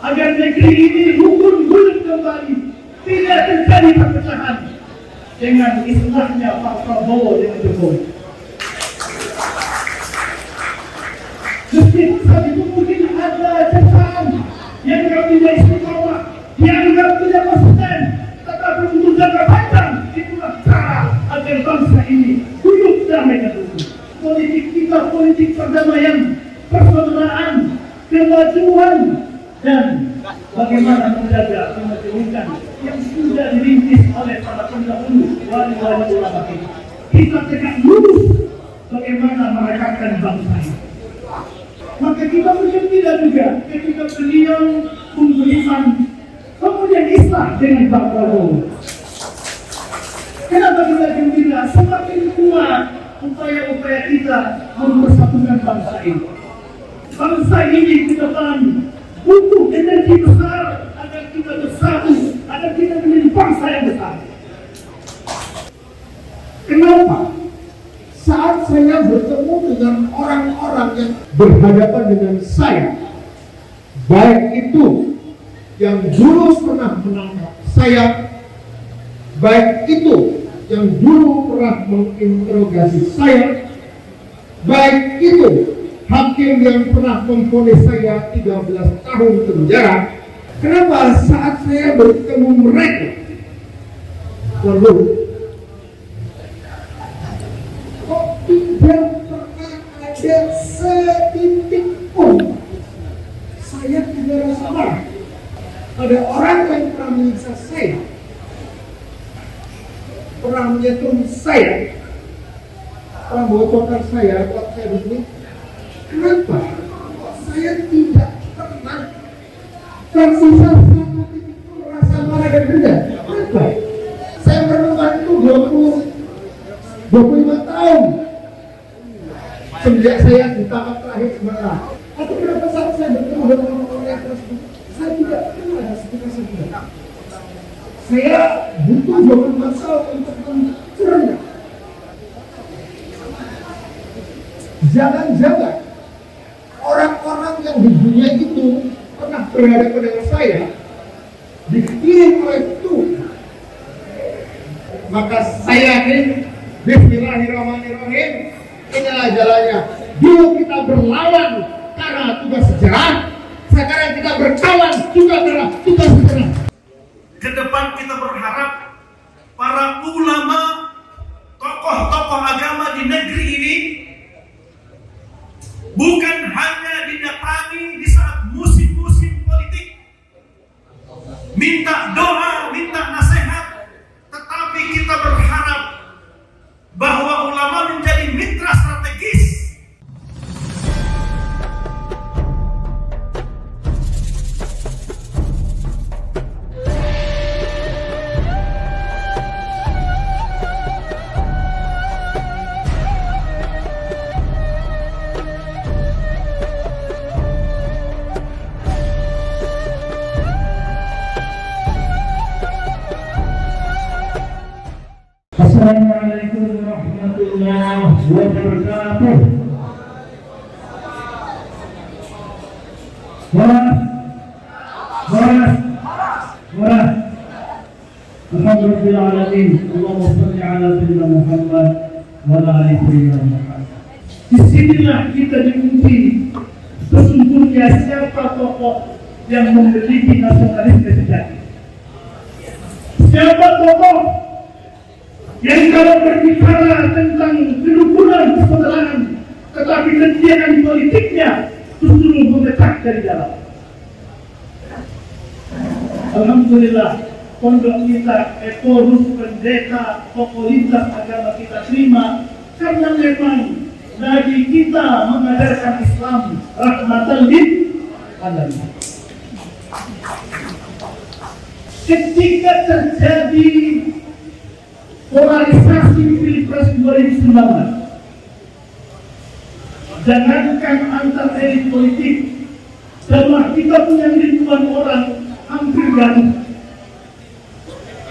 agar negeri ini rukun guyup kembali, tidak terjadi perpecahan dengan istilahnya Pak Prabowo dengan Jokowi. Meski saat itu mungkin ada cercaan yang tidak istiqomah, dianggap tidak konsisten, tetapi untuk jangka panjang itulah cara agar bangsa ini hidup damai dan rukun. Politik kita politik perdamaian, persaudaraan, kemajuan, dan bagaimana menjaga kemajuan yang sudah dirintis oleh para pendahulu wali-wali ulama kita. Kita tegak lurus bagaimana merekatkan bangsa ini. Maka kita bergembira juga ketika beliau memberikan kemudian islah dengan Pak Prabowo. Kenapa kita gembira? Semakin kuat upaya-upaya kita mempersatukan bangsa ini. Bangsa ini ke depan butuh energi besar agar kita bersatu, agar kita menjadi bangsa yang besar. Kenapa? Saat saya bertemu dengan orang-orang yang berhadapan dengan saya, baik itu yang dulu pernah menangkap saya, baik itu yang dulu pernah menginterogasi saya, baik itu hakim yang pernah memvonis saya 13 tahun penjara. Kenapa saat saya bertemu mereka lalu kok tidak pernah ada setitik pun saya tidak rasa marah? Ada orang yang pernah menyiksa saya, pernah menyentuh saya, pernah membocorkan saya buat saya begini. Kenapa saya tidak pernah tersisa satu titik pun rasa marah dan dendam? Kenapa? Saya merenungkan itu 25 tahun sejak saya ditangkap terakhir sebenarnya. Atau kenapa saat saya bertemu dengan orang-orang yang tersebut saya tidak pernah ada sekitar saya. Saya butuh 24 tahun untuk mencerna. Jangan-jangan orang-orang yang di dunia itu pernah berhadapan dengan saya dikirim oleh Tuhan. Maka saya yakin bismillahirrahmanirrahim, inilah jalannya. Dulu kita berlawan karena tugas sejarah, sekarang kita berkawan juga karena tugas sejarah. Ke depan kita berharap para ulama, tokoh-tokoh agama di negeri ini bukan hanya didatangi di saat musim-musim politik, minta doa, minta nasihat, tetapi kita berharap bahwa ulama menjadi mitra strategis. Assalamualaikum warahmatullahi wabarakatuh. Alhamdulillah alamin. Allahumma shalli ala sayyidina Muhammad wa ala ali sayyidina Muhammad. Disinilah kita diuji sesungguhnya siapa tokoh yang memiliki nasionalisme sejati. Siapa tokoh yang kalau berbicara tentang kerukunan persaudaraan, tetapi kegiatan politiknya justru memecah dari dalam. Alhamdulillah, pondok kita, ekorus, pendeta, tokoh lintas agama kita terima karena memang Nabi kita mengajarkan Islam rahmatan lil alamin. Ketika terjadi polarisasi Pilpres 2019, jangankan antar elit politik, jamaah kita punya ribuan orang hampir gaduh.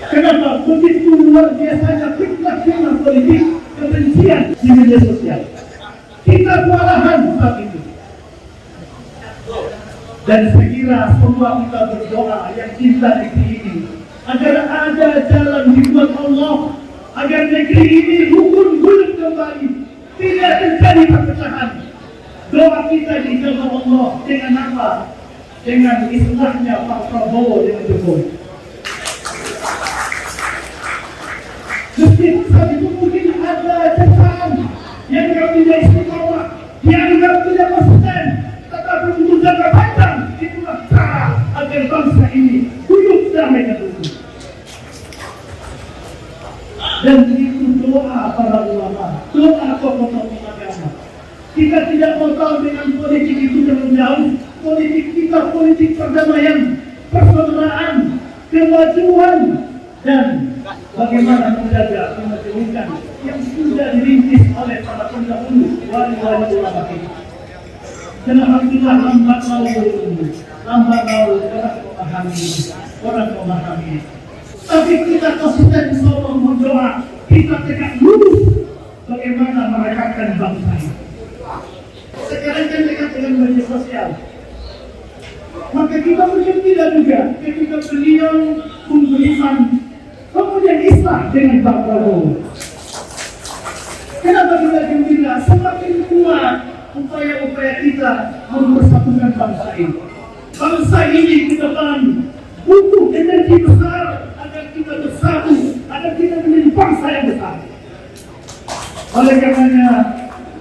Kenapa? Begitu luar biasanya fitnah politik, kebencian di media sosial. Kita kewalahan saat itu. Dan saya kira semua kita berdoa yang cinta negeri ini agar ada jalan dibuat Allah, agar negeri ini rukun gulung kembali, tidak terjadi perpecahan. Doa kita dijawab Allah dengan apa? Dengan islahnya Pak Prabowo dengan Jokowi. Meskipun saat itu mungkin ada cacaan yang tidak istiqomah, dianggap tidak konsisten, tetapi untuk jangka panjang itulah cara agar bangsa ini hidup damai dan rukun. Dan itu doa para ulama, doa tokoh-tokoh agama. Kita tidak mau tahu dengan politik itu terlalu jauh. Politik kita politik perdamaian, persaudaraan, kemajuan, dan bagaimana menjaga kemajuan yang sudah dirintis oleh para pendahulu wali-wali ulama kita. Dan alhamdulillah lambat laun orang memahami. Tapi kita konsisten selalu berdoa, kita tegak lurus bagaimana merekatkan bangsa ini. Sekarang kan dekat dengan media sosial. Maka kita mungkin tidak juga ketika beliau memberikan kemudian islah dengan Pak Prabowo. Kenapa kita gembira? Semakin kuat upaya-upaya kita mempersatukan bangsa ini. Bangsa ini ke depan butuh energi besar agar kita bersatu, agar kita menjadi bangsa yang besar. Oleh karenanya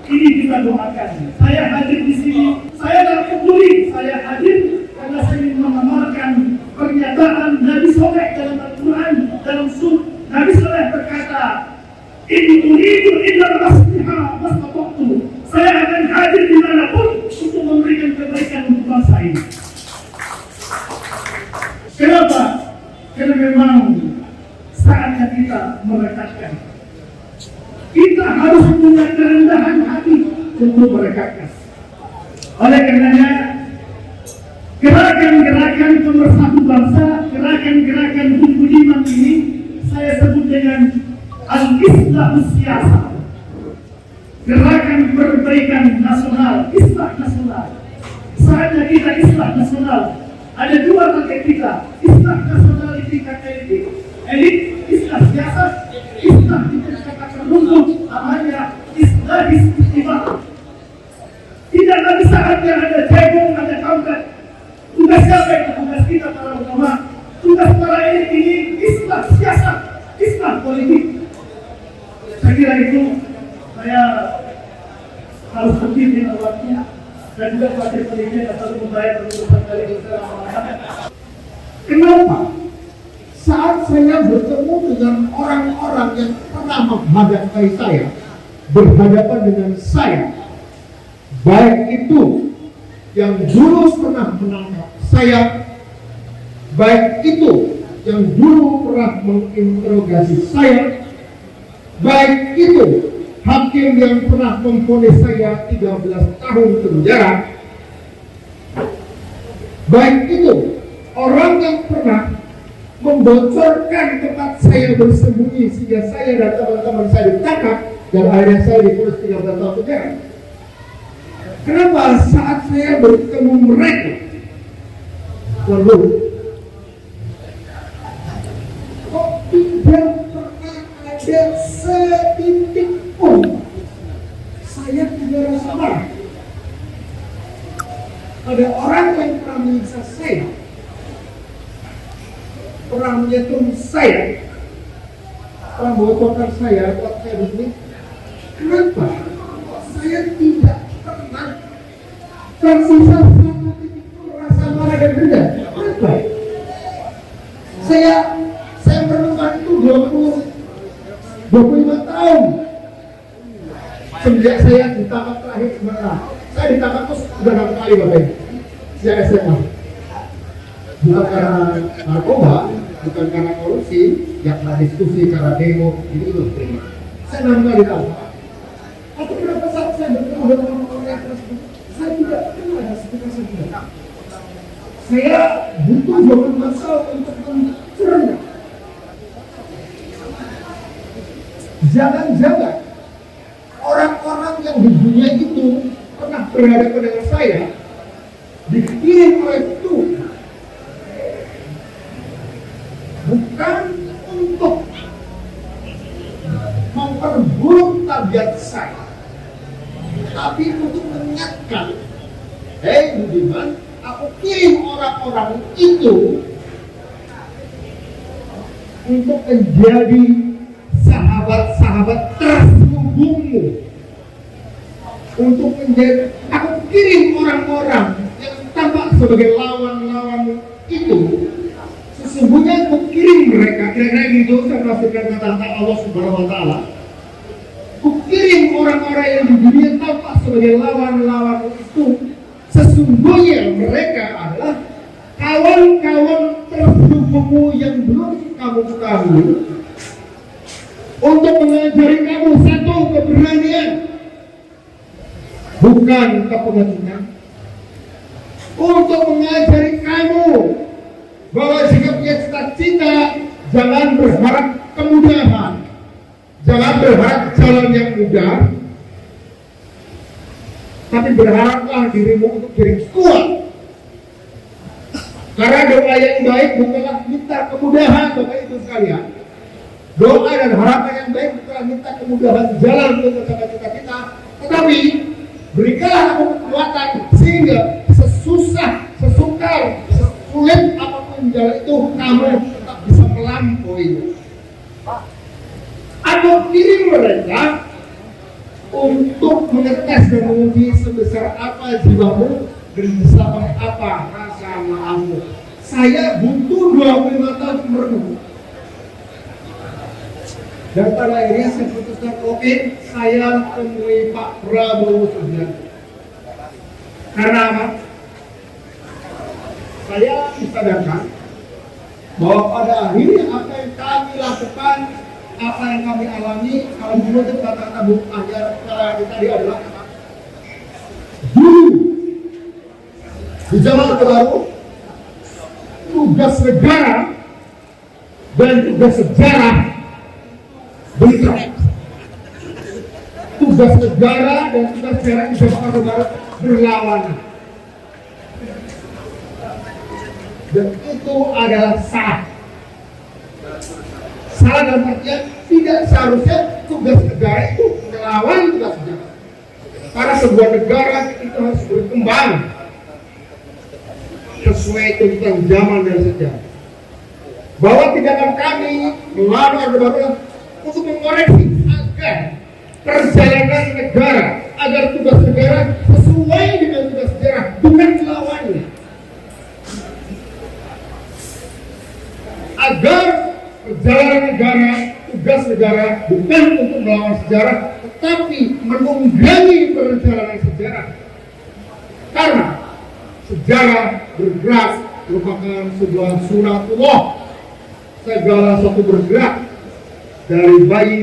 ini kita doakan. Saya hadir di sini. Saya tidak peduli. Saya hadir karena saya ingin mengamalkan pernyataan Nabi Soleh dalam Al-Quran, dalam surah. Nabi Soleh berkata, "In uridu illa al-asliha mastata'tu." Saya akan hadir dimanapun untuk memberikan kebaikan untuk bangsa ini. Kenapa? Karena memang saatnya kita merekatkan. Kita harus punya kerendahan hati untuk merekatkan. Oleh karenanya, gerakan-gerakan pemersatu bangsa, gerakan-gerakan budiman ini saya sebut dengan al-islah siyasah. Gerakan perbaikan nasional, islah nasional. Saatnya kita islah nasional. Ada dua target kita, islah nasional di tingkat elit, islah siyasah, islah di tingkat akar rumput, namanya islah istimewa. Tidak lagi saatnya ada jagung, ada kampret. Tugas siapa itu? Tugas kita para ulama. Tugas para elit ini islah siyasah, islah politik. Saya kira itu saya harus berdiri dengan waktunya dan juga wajib pendidikan atau membayar penutupan kali bersama. Kenapa? Saat saya bertemu dengan orang-orang yang pernah menghadapi saya, berhadapan dengan saya, baik itu yang dulu pernah menangkap saya, baik itu yang dulu pernah menginterogasi saya, baik itu hakim yang pernah memvonis saya 13 tahun penjara, baik itu orang yang pernah membocorkan tempat saya bersembunyi sehingga saya dan teman-teman saya ditangkap dan akhirnya saya divonis 13 tahun penjara. Kenapa saat saya bertemu mereka lalu kok tidak pernah ada setitik pun saya tidak rasa marah? Ada orang yang pernah menyiksa saya, pernah menyentuh saya, pernah membocorkan saya buat saya begini. Kenapa saya tidak pernah tersisa satu titik pun rasa marah dan dendam? Kenapa? Saya menemukan itu 25 tahun sejak saya ditangkap terakhir sebenarnya. Saya ditangkap terus sudah 6 kali Bapak, sejak SMA. Bukan karena narkoba, bukan karena korupsi, ya karena diskusi, karena demo, itu terima. Saya 6 kali ditangkap. Atau kenapa saat saya bertemu dengan orang-orang tersebut, saya tidak kenal ada sekitar saya. Saya butuh jawaban masalah untuk mencerna. Jangan-jangan orang-orang yang di dunia itu pernah berhadapan dengan saya, dikira pilih oleh Tuhan bukan untuk memperburuk tabiat saya, tapi untuk mengingatkan, hei Budiman, aku kirim orang-orang itu untuk menjadi sahabat-sahabat terselubungmu. Untuk menjadi, aku kirim orang-orang yang tampak sebagai lawan-lawanmu itu. Sesungguhnya aku kirim mereka, kira-kira gitu saya menafsirkan kata-kata Allah Subhanahu wa Ta'ala. Aku kirim orang-orang yang di dunia tampak sebagai lawan-lawanmu itu. Sesungguhnya mereka adalah kawan-kawan terselubungmu yang belum kamu ketahui, untuk mengajari kamu satu keberanian, bukan kepentingan, untuk mengajari kamu bahwa jika punya cita-cita, jangan berharap kemudahan, jangan berharap jalan yang mudah, tapi berharaplah dirimu untuk jadi kuat. Karena doa yang baik bukanlah minta kemudahan, Bapak Ibu sekalian. Doa dan harapan yang baik bukanlah minta kemudahan jalan untuk mencapai cita-cita, tetapi berikanlah aku kekuatan sehingga sesusah, sesukar, sesulit apapun jalan itu kamu tetap bisa melampauinya. Aku kirim mereka untuk mengetes dan menguji sebesar apa jiwamu dan besar apa rasa maafmu. Saya butuh 25 tahun merenung. Dan pada akhirnya saya putuskan, oke, saya temui Pak Prabowo Subianto. Karena apa? Saya disadarkan bahwa pada akhirnya apa yang kami lakukan, apa yang kami alami, kalau menurut kata-kata Bung Ajar tadi adalah dulu di zaman Orde Baru, tugas negara dan tugas sejarah bentrok. Tugas negara dan tugas sejarah di zaman Orde Baru berlawanan. Dan itu adalah salah. Salah dalam artian tidak seharusnya tugas negara itu melawan tugas sejarah. Karena sebuah negara itu harus berkembang sesuai tuntutan zaman dan sejarah. Bahwa tindakan kami melawan Orde Baru untuk mengoreksi agar perjalanan negara, agar tugas negara sesuai dengan tugas sejarah, bukan melawannya. Agar perjalanan negara, tugas negara bukan untuk melawan sejarah, tetapi menunggangi perjalanan sejarah. Karena sejarah bergerak merupakan sebuah sunatullah. Segala sesuatu bergerak, dari bayi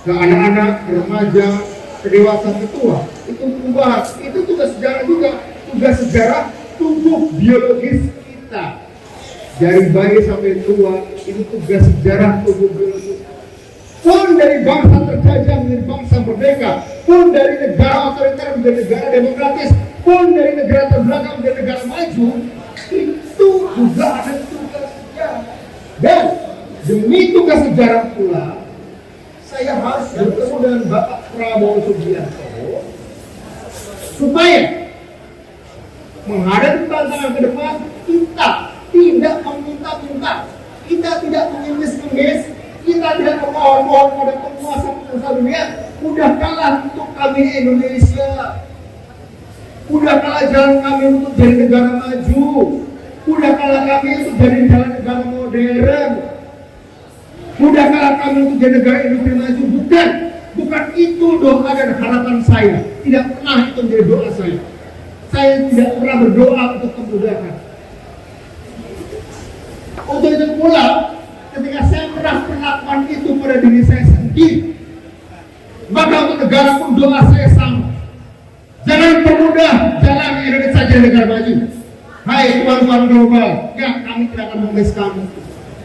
ke anak-anak, ke remaja, ke dewasa, ke tua. Itu perubahan. Itu tugas sejarah juga. Tugas sejarah tubuh biologis kita. Dari bayi sampai tua, itu tugas sejarah tubuh biologis. Pun dari bangsa terjajah menjadi bangsa merdeka, pun dari negara otoriter menjadi negara demokratis, pun dari negara terbelakang menjadi negara maju, itu juga ada tugas sejarah. Dan demi tugas sejarah pula, saya harus bertemu dengan Bapak Prabowo Subianto supaya menghadapi tantangan ke depan kita tidak meminta-minta, kita tidak mengemis-ngemis, kita tidak memohon-mohon pada penguasa dunia. Udah kalah untuk kami Indonesia, udah kalah jalan kami untuk jadi negara maju, udah kalah kami untuk jadi negara modern, udah kalah kami untuk jadi negara industri maju. Bukan itu doa dan harapan saya. Tidak pernah itu menjadi doa saya. Saya tidak pernah berdoa untuk kemudahan. Untuk itu pula, ketika saya pernah melakukan itu pada diri saya sendiri, maka untuk negara pun doa saya sama. Jangan permudah jalan Indonesia jadi negara maju. Hai tuan-tuan global, ya kami tidak akan mengemis kamu.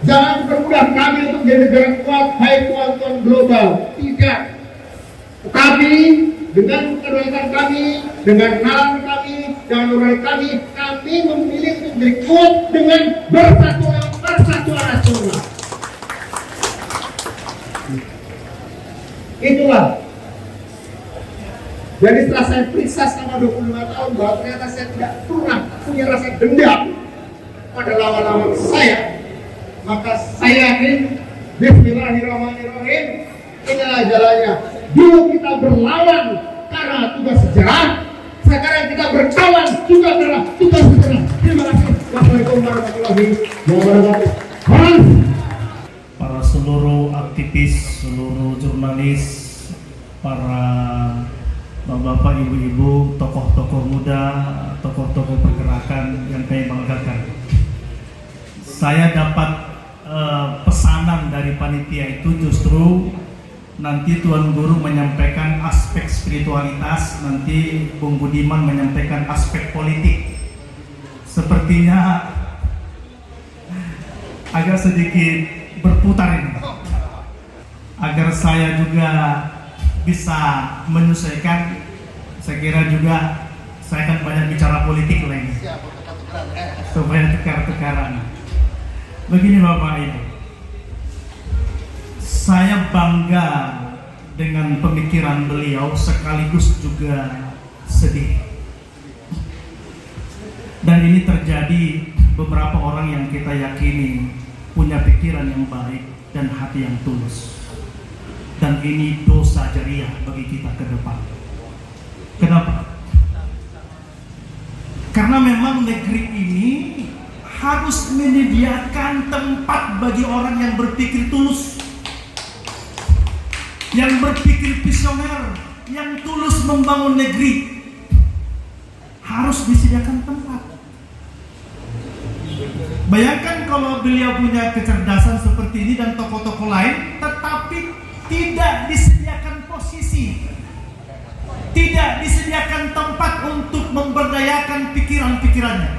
Jangan permudah kami untuk jadi negara kuat. Hai tuan-tuan global, tidak. Kami dengan kedaulatan kami, dengan nalar kami, dan nurani kami memilih untuk berkuat dengan persatuan nasional. Itulah. Jadi setelah saya periksa selama 25 tahun bahwa ternyata saya tidak pernah punya rasa dendam pada lawan-lawan saya, maka saya yakin bismillahirrahmanirrahim, inilah jalannya. Dulu kita berlawan karena tugas sejarah, sekarang kita berkawan juga karena tugas sejarah. Terima kasih. Wassalamualaikum warahmatullahi wabarakatuh. Para seluruh aktivis, seluruh jurnalis, para bapak, ibu-ibu, tokoh-tokoh muda, tokoh-tokoh pergerakan yang kami banggakan. Saya dapat pesanan dari panitia itu justru nanti Tuan Guru menyampaikan aspek spiritualitas, nanti Bung Budiman menyampaikan aspek politik. Sepertinya agak sedikit berputar ini, agar saya juga bisa menyesuaikan. Saya kira juga saya akan banyak bicara politik lagi supaya tukar-tukaran. Begini Bapak Ibu, saya bangga dengan pemikiran beliau, sekaligus juga sedih. Dan ini terjadi beberapa orang yang kita yakini punya pikiran yang baik dan hati yang tulus. Dan ini dosa jariah bagi kita ke depan. Kenapa? Karena memang negeri ini harus menyediakan tempat bagi orang yang berpikir tulus, yang berpikir visioner, yang tulus membangun negeri. Harus disediakan tempat. Bayangkan kalau beliau punya kecerdasan seperti ini dan tokoh-tokoh lain, tetapi tidak disediakan posisi, tidak disediakan tempat untuk memberdayakan pikiran-pikirannya.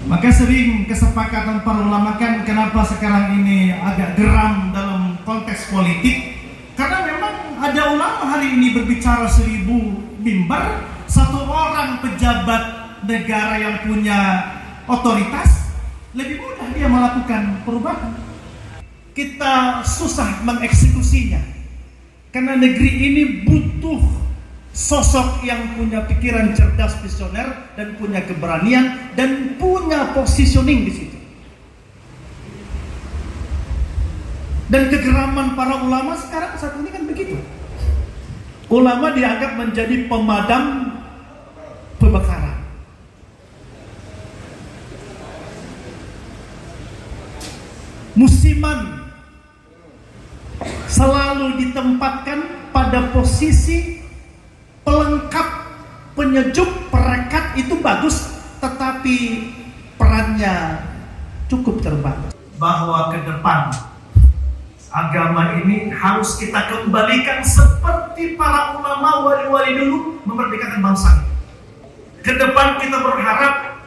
Maka sering kesepakatan para ulama kan kenapa sekarang ini agak geram dalam konteks politik, karena memang ada ulama hari ini berbicara 1000 mimbar, satu orang pejabat negara yang punya otoritas lebih mudah dia melakukan perubahan. Kita susah mengeksekusinya karena negeri ini butuh sosok yang punya pikiran cerdas, visioner, dan punya keberanian dan punya positioning di situ. Dan kegeraman para ulama sekarang saat ini kan begitu. Ulama dianggap menjadi pemadam kebakaran. Musiman selalu ditempatkan pada posisi pelengkap, penyejuk, perekat, itu bagus, tetapi perannya cukup terbatas. Bahwa ke depan agama ini harus kita kembalikan seperti para ulama wali-wali dulu memerdekakan bangsa. Ke depan kita berharap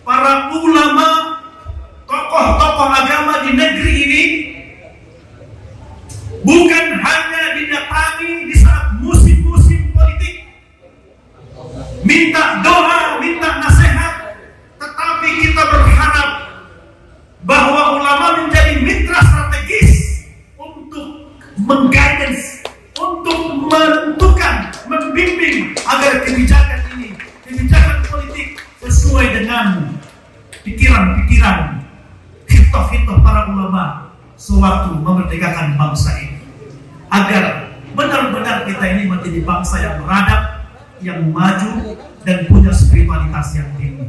para ulama, tokoh-tokoh agama di negeri ini bukan hanya didatangi di saat musim-musim politik, minta doa, minta nasihat, tetapi kita berharap bahwa ulama menjadi mitra strategis untuk mengguidance, untuk menentukan, membimbing agar kebijakan ini, kebijakan politik sesuai dengan pikiran-pikiran, hitoh-hitoh para ulama sewaktu memerdekakan bangsa ini, agar benar-benar kita ini menjadi bangsa yang beradab, yang maju, dan punya spiritualitas yang tinggi.